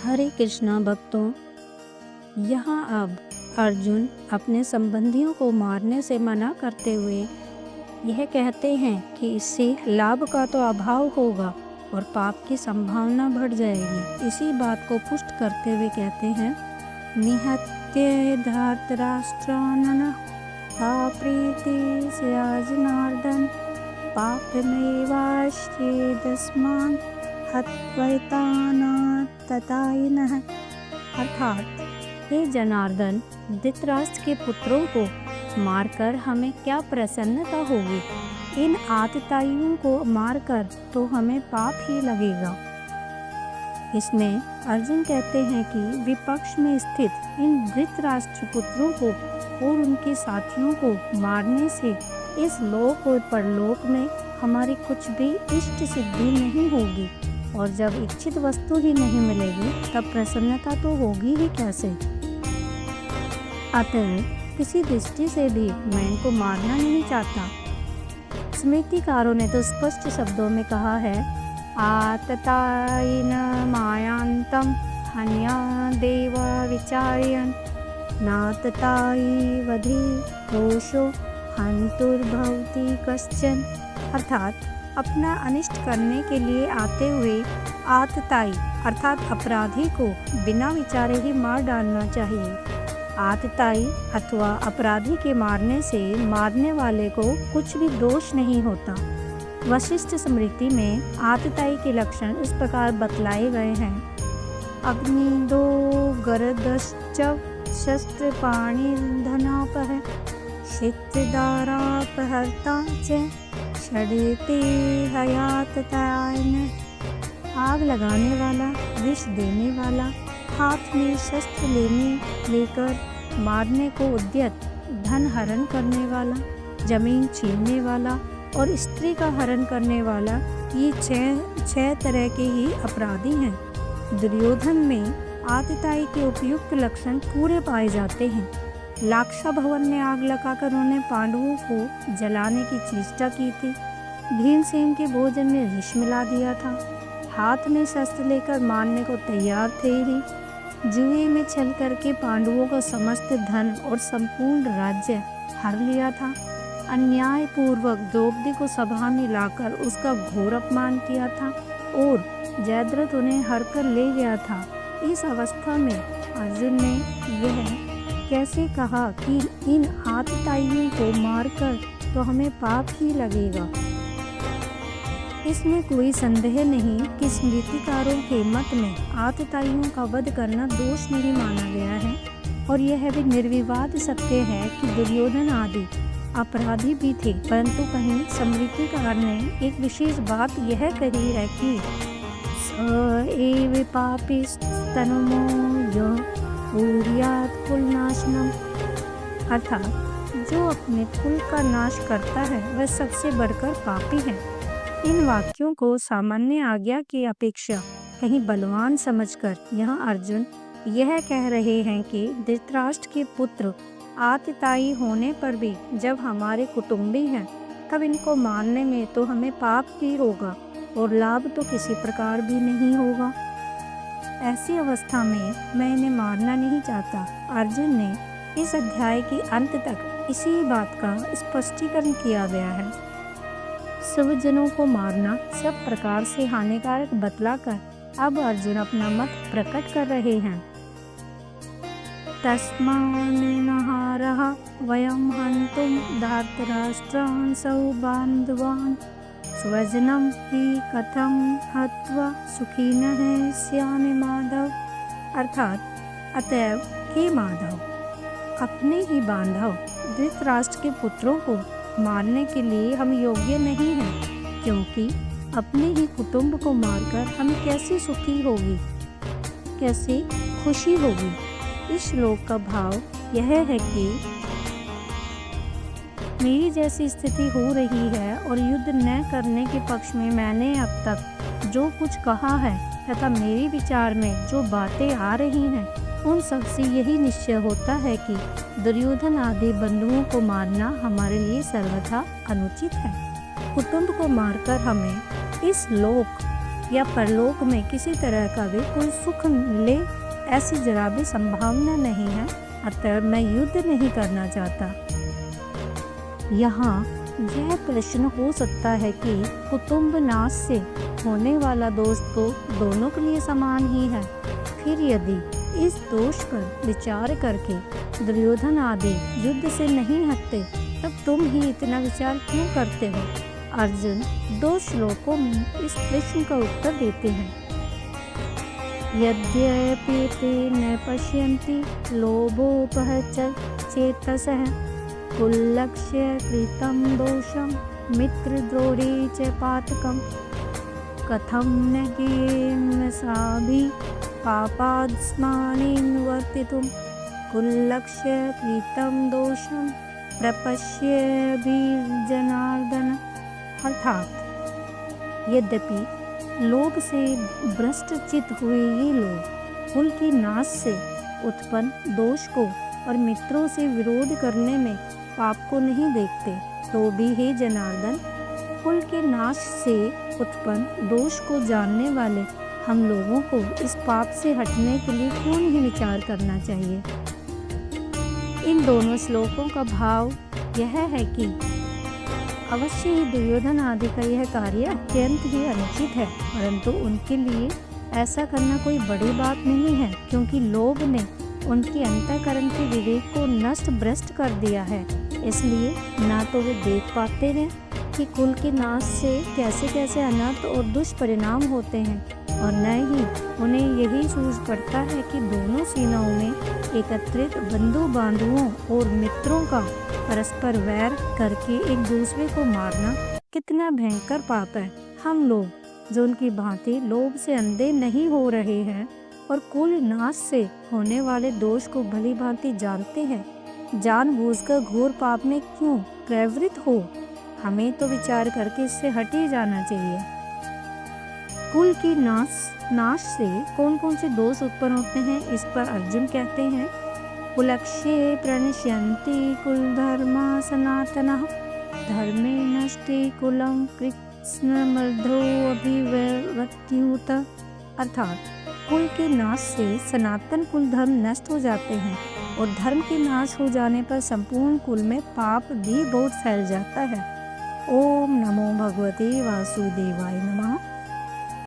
हरे कृष्णा भक्तों, यहाँ अब अर्जुन अपने संबंधियों को मारने से मना करते हुए यह कहते हैं कि इससे लाभ का तो अभाव होगा और पाप की संभावना बढ़ जाएगी। इसी बात को पुष्ट करते हुए कहते हैं, निहत्य धार्तराष्ट्राननः प्रीति जनार्दन पापमेवाश्चेदस्मान् हत्वैतानततायिनः। अर्थात, हे जनार्दन, धृतराष्ट्र के पुत्रों को मारकर हमें क्या प्रसन्नता होगी? इन आतताइयों को मारकर तो हमें पाप ही लगेगा। इसमें अर्जुन कहते हैं कि विपक्ष में स्थित इन धृतराष्ट्र पुत्रों को और उनके साथियों को मारने से इस लोक और परलोक में हमारी कुछ भी इष्ट सिद्धि नहीं होगी, और जब इच्छित वस्तु ही नहीं मिलेगी तब प्रसन्नता तो होगी ही कैसे? अतः किसी दृष्टि से भी मैं इनको मारना नहीं चाहता। स्मृतिकारों ने तो स्पष्ट शब्दों में कहा है, आततायिन मायांतम हन्या देव विचार्यन नाततायि वधि दोषो हंतुर्भवति कश्चन। अर्थात अपना अनिष्ट करने के लिए आते हुए आतताई अर्थात अपराधी को बिना विचारे ही मार डालना चाहिए। आतताई अथवा अपराधी के मारने से मारने वाले को कुछ भी दोष नहीं होता। वशिष्ठ स्मृति में आतताई के लक्षण इस प्रकार बतलाए गए हैं, अग्निदो गरदश्च शस्त्र पाणिर्धनापः क्षितिदारापहर्ता च षडेते हयाततायन। आग लगाने वाला, विष देने वाला, हाथ में शस्त्र लेकर मारने को उद्यत, धन हरण करने वाला, जमीन छीनने वाला और स्त्री का हरण करने वाला, ये छह तरह के ही अपराधी हैं। दुर्योधन में आतताई के उपयुक्त लक्षण पूरे पाए जाते हैं। लाक्षा भवन में आग लगाकर उन्होंने पांडवों को जलाने की चेष्टा की थी। भीमसेन के भोजन में विष मिला दिया था। हाथ में शस्त्र लेकर मारने को तैयार थे ही। जुए में छल करके पांडवों का समस्त धन और संपूर्ण राज्य हर लिया था। अन्याय पूर्वक द्रौपदी को सभा में लाकर उसका घोर अपमान किया था और जयद्रथ उन्हें हर कर ले गया था। इस अवस्था में अर्जुन ने यह कैसे कहा कि इन आतताइयों को मारकर तो हमें पाप ही लगेगा? इसमें कोई संदेह नहीं कि स्मृतिकारों के मत में आतताइयों का वध करना दोष नहीं माना गया है, और यह भी निर्विवाद सत्य है कि दुर्योधन आदि अपराधी भी थे, परंतु कहीं स्मृतिकार ने एक विशेष बात यह कही है कि स एव पापिस्तनुमो यः कुर्यात् कुलनाशनम्। अर्थात जो अपने कुल का नाश करता है वह सबसे बढ़कर पापी है। इन वाक्यों को सामान्य आज्ञा की अपेक्षा कहीं बलवान समझकर यहाँ अर्जुन यह कह रहे हैं कि धृतराष्ट्र के पुत्र आतताई होने पर भी जब हमारे कुटुंबी हैं तब इनको मारने में तो हमें पाप ही होगा और लाभ तो किसी प्रकार भी नहीं होगा। ऐसी अवस्था में मैं इन्हें मारना नहीं चाहता। अर्जुन ने इस अध्याय के अंत तक इसी बात का स्पष्टीकरण किया गया है। स्वजनों को मारना सब प्रकार से हानिकारक बतलाकर अब अर्जुन अपना मत प्रकट कर रहे हैं। तस्मान्नहारः वयं हन्तुं धार्तराष्ट्रान् सौबान्धवान् स्वजनं हि कथं हत्वा सुखिनः स्यामि माधव। अर्थात, अतएव हे माधव, अपने ही बांधव धृतराष्ट्र के पुत्रों को मारने के लिए हम योग्य नहीं हैं, क्योंकि अपने ही कुटुंब को मारकर हमें कैसी सुखी होगी, कैसी खुशी होगी। इस श्लोक का भाव यह है कि मेरी जैसी स्थिति हो रही है और युद्ध न करने के पक्ष में मैंने अब तक जो कुछ कहा है तथा मेरे विचार में जो बातें आ रही हैं, उन सब से यही निश्चय होता है कि दुर्योधन आदि बंधुओं को मारना हमारे लिए सर्वथा अनुचित है। कुटुंब को मारकर हमें इस लोक या परलोक में किसी तरह का भी कोई सुख मिले, ऐसी जरा भी संभावना नहीं है। अतः मैं युद्ध नहीं करना चाहता। यहाँ यह प्रश्न हो सकता है कि कुटुंब नाश से होने वाला दोष तो दोनों के लिए समान ही है। फिर यदि इस दोष पर विचार करके दुर्योधन आदि युद्ध से नहीं हटते, तब तुम ही इतना विचार क्यों करते हो? अर्जुन 2 श्लोकों में इस प्रश्न का उत्तर देते हैं। यद्यपि ते न पश्यन्ति लोभोपहत-चेतसः कुल्लक्ष्य कृतं दोषं मित्रद्रोहे च पातकं कथं न ज्ञेयमसाभिः पापादस्मान् निवर्तितुं कुल्लक्ष्य कृतं दोषं प्रपश्यभिर्जनार्दन। अर्थात यद्यपि लोभ से भ्रष्ट चित्त हुए ये लोग कुल की नाश से उत्पन्न दोष को और मित्रों से विरोध करने में पाप को नहीं देखते, तो भी हे जनार्दन, कुल के नाश से उत्पन्न दोष को जानने वाले हम लोगों को इस पाप से हटने के लिए क्यों नहीं विचार करना चाहिए? इन दोनों श्लोकों का भाव यह है कि अवश्य ही दुर्योधन आदि का यह कार्य अत्यंत ही अनुचित है, परंतु उनके लिए ऐसा करना कोई बड़ी बात नहीं है, क्योंकि लोभ ने उनके अंतःकरण के विवेक को नष्ट भ्रष्ट कर दिया है। इसलिए ना तो वे देख पाते हैं कि कुल के नाश से कैसे कैसे अनर्थ और दुष्परिणाम होते हैं, और न ही उन्हें यही सूझ पड़ता है कि दोनों सेनाओं में एकत्रित बंधु बांधुओं और मित्रों का परस्पर वैर करके एक दूसरे को मारना कितना भयंकर पाप है। हम लोग जो उनकी भांति लोभ से अंधे नहीं हो रहे हैं और कुल नाश से होने वाले दोष को भली भांति जानते हैं, जानबूझकर घोर पाप में क्यों प्रवृत्त हो? हमें तो विचार करके इससे हट ही जाना चाहिए। कुल की नाश से कौन कौन से दोष उत्पन्न होते हैं, इस पर अर्जुन कहते हैं, कुलक्षये प्रणश्यन्ति कुलधर्मा सनातनः धर्मे नष्टे कुलं कृत्स्नमर्धो अभिव्यक्त्युत। अर्थात कुल के नाश से सनातन कुल धर्म नष्ट हो जाते हैं, और धर्म के नाश हो जाने पर संपूर्ण कुल में पाप भी बहुत फैल जाता है। ओम नमो भगवते वासुदेवाय नमः।